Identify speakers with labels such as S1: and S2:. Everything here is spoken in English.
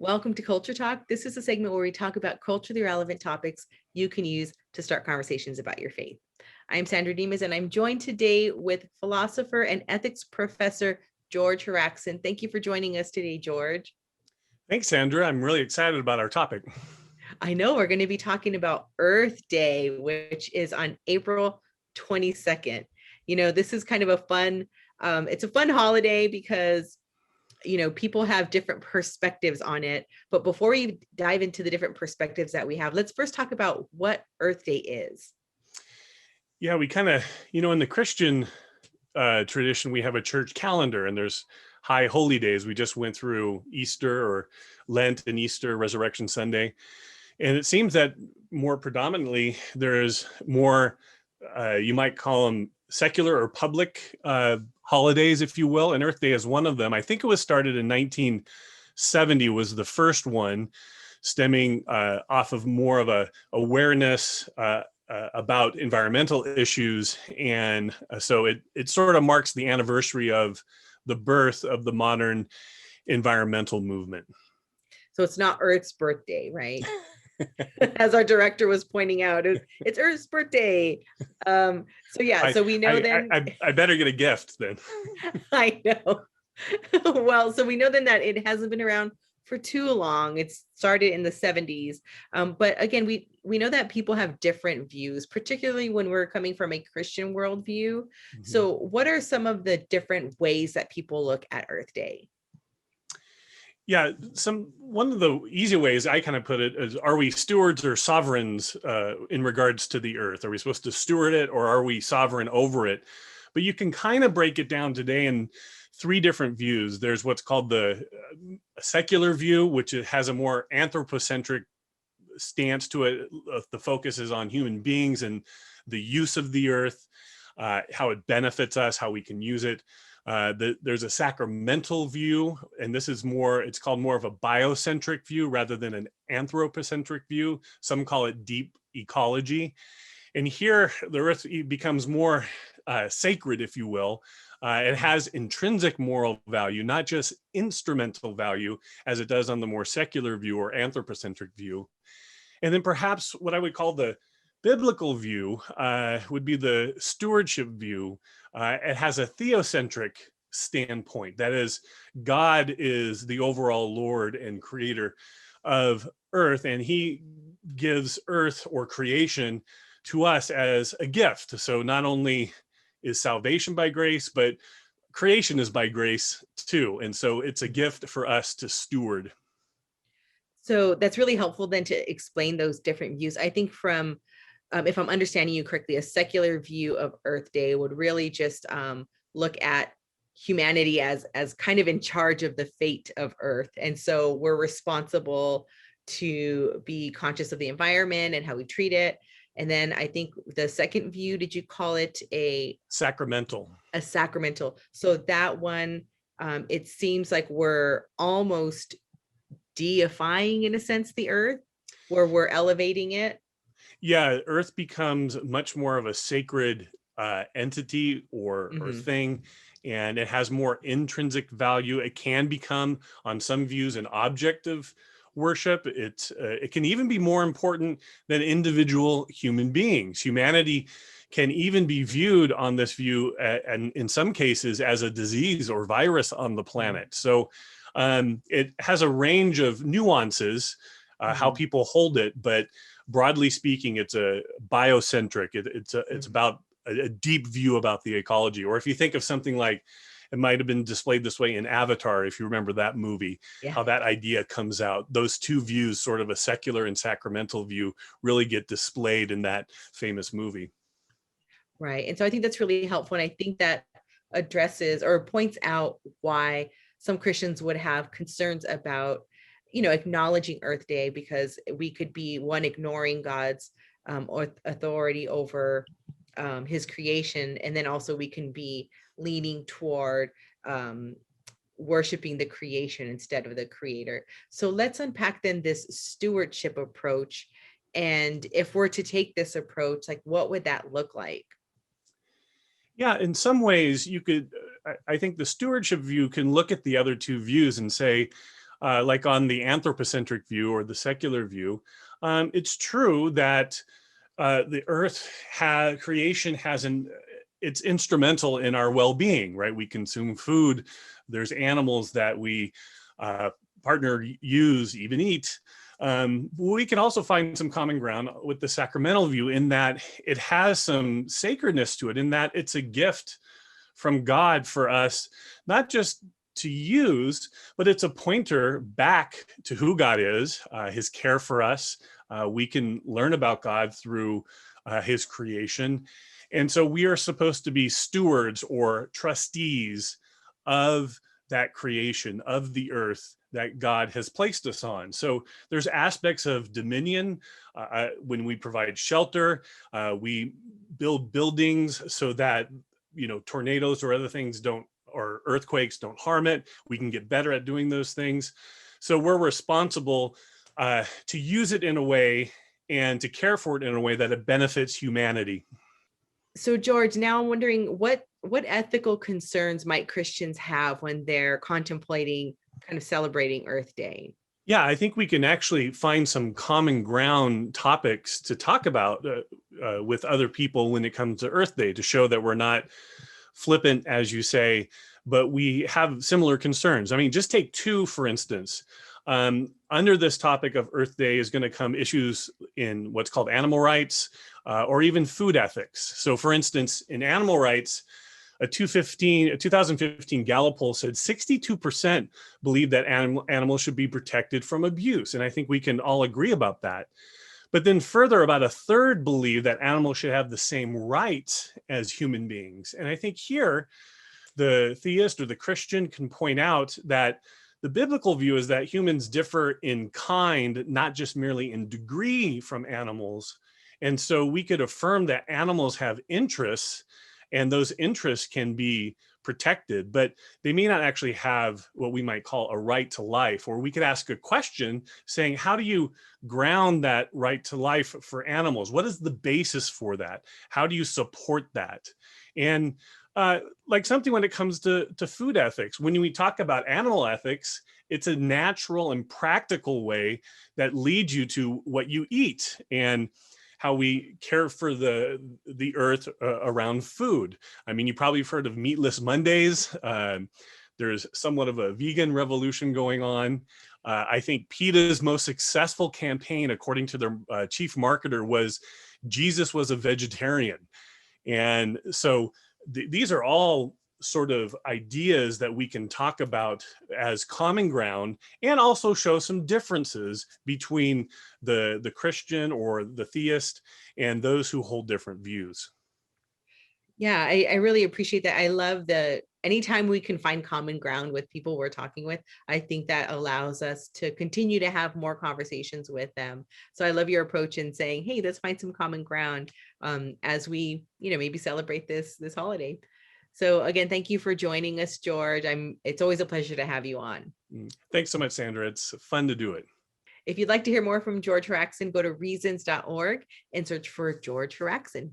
S1: Welcome to Culture Talk. This is a segment where we talk about culturally relevant topics you can use to start conversations about your faith. I'm Sandra Demas, and I'm joined today with philosopher and ethics professor George Haraksin. Thank you for joining us today, George.
S2: Thanks, Sandra. I'm really excited about our topic.
S1: I know we're going to be talking about Earth Day, which is on April 22nd. This is kind of a fun, it's a fun holiday because people have different perspectives on it. But before we dive into the different perspectives that we have, let's first talk about what Earth Day is.
S2: Yeah, we kind of, in the Christian tradition, we have a church calendar and there's high holy days. We just went through Easter or Lent and Easter, Resurrection Sunday. And it seems that more predominantly, there's more, you might call them secular or public holidays, if you will, and Earth Day is one of them. I think it was started in 1970 was the first one, stemming off of more of a awareness about environmental issues. And so it sort of marks the anniversary of the birth of the modern environmental movement.
S1: So it's not Earth's birthday, right? As our director was pointing out, it's Earth's birthday. So we know
S2: I better get a gift then.
S1: I know. Well, so we know then that it hasn't been around for too long. It started in the 70s. But again, we know that people have different views, particularly when we're coming from a Christian worldview. Mm-hmm. So what are some of the different ways that people look at Earth Day?
S2: Yeah, one of the easy ways I kind of put it is, are we stewards or sovereigns in regards to the earth? Are we supposed to steward it or are we sovereign over it? But you can kind of break it down today in three different views. There's what's called the secular view, which has a more anthropocentric stance to it. The focus is on human beings and the use of the earth, how it benefits us, how we can use it. There's a sacramental view, and this is it's called more of a biocentric view rather than an anthropocentric view. Some call it deep ecology. And here the earth becomes more sacred, if you will. It has intrinsic moral value, not just instrumental value, as it does on the more secular view or anthropocentric view. And then perhaps what I would call the biblical view would be the stewardship view. It has a theocentric standpoint. That is, God is the overall Lord and creator of earth, and he gives earth or creation to us as a gift. So not only is salvation by grace, but creation is by grace too. And so it's a gift for us to steward.
S1: So that's really helpful then to explain those different views. I think from if I'm understanding you correctly, a secular view of Earth Day would really just look at humanity as kind of in charge of the fate of Earth. And so we're responsible to be conscious of the environment and how we treat it. And then I think the second view, did you call it a
S2: sacramental?
S1: A sacramental. So that one, it seems like we're almost deifying, in a sense, the earth, where we're elevating it.
S2: Yeah, earth becomes much more of a sacred entity or thing, and it has more intrinsic value. It can become, on some views, an object of worship. It can even be more important than individual human beings. Humanity can even be viewed on this view, and in some cases, as a disease or virus on the planet. So it has a range of nuances, how people hold it, but broadly speaking, it's a biocentric. It's about a deep view about the ecology. Or if you think of something like, it might have been displayed this way in Avatar, if you remember that movie, how that idea comes out. Those two views, sort of a secular and sacramental view, really get displayed in that famous movie.
S1: Right. And so I think that's really helpful. And I think that addresses or points out why some Christians would have concerns about acknowledging Earth Day, because we could be ignoring God's authority over his creation. And then also we can be leaning toward worshiping the creation instead of the creator. So let's unpack then this stewardship approach. And if we're to take this approach, like, what would that look like?
S2: Yeah, in some ways you could, I think the stewardship view can look at the other two views and say, like on the anthropocentric view or the secular view, it's true that the earth creation it's instrumental in our well-being, right? We consume food. There's animals that we partner, use, even eat. We can also find some common ground with the sacramental view in that it has some sacredness to it, in that it's a gift from God for us, not just to use, but it's a pointer back to who God is, his care for us. We can learn about God through his creation. And so we are supposed to be stewards or trustees of that creation, of the earth that God has placed us on. So there's aspects of dominion when we provide shelter, we build buildings so that, tornadoes or other things or earthquakes don't harm it. We can get better at doing those things. So we're responsible to use it in a way and to care for it in a way that it benefits humanity.
S1: So George, now I'm wondering what ethical concerns might Christians have when they're contemplating kind of celebrating Earth Day?
S2: Yeah, I think we can actually find some common ground topics to talk about with other people when it comes to Earth Day, to show that we're not flippant, as you say, but we have similar concerns. I mean, just take two, for instance. Under this topic of Earth Day is going to come issues in what's called animal rights or even food ethics. So, for instance, in animal rights, a 2015 Gallup poll said 62% believe that animals should be protected from abuse. And I think we can all agree about that. But then further, about a third believe that animals should have the same rights as human beings. And I think here, the theist or the Christian can point out that the biblical view is that humans differ in kind, not just merely in degree from animals. And so we could affirm that animals have interests, and those interests can be protected, but they may not actually have what we might call a right to life. Or we could ask a question saying, how do you ground that right to life for animals? What is the basis for that? How do you support that? And like something when it comes to food ethics, when we talk about animal ethics, it's a natural and practical way that leads you to what you eat and how we care for the earth around food. I mean, you probably have heard of Meatless Mondays. There's somewhat of a vegan revolution going on. I think PETA's most successful campaign, according to their chief marketer, was Jesus was a vegetarian. And so these are all sort of ideas that we can talk about as common ground, and also show some differences between the Christian or the theist and those who hold different views.
S1: Yeah, I really appreciate that. I love anytime we can find common ground with people we're talking with, I think that allows us to continue to have more conversations with them. So I love your approach in saying, hey, let's find some common ground as we, maybe celebrate this holiday. So again, thank you for joining us, George. It's always a pleasure to have you on.
S2: Thanks so much, Sandra. It's fun to do it.
S1: If you'd like to hear more from George Haraksin, go to reasons.org and search for George Haraksin.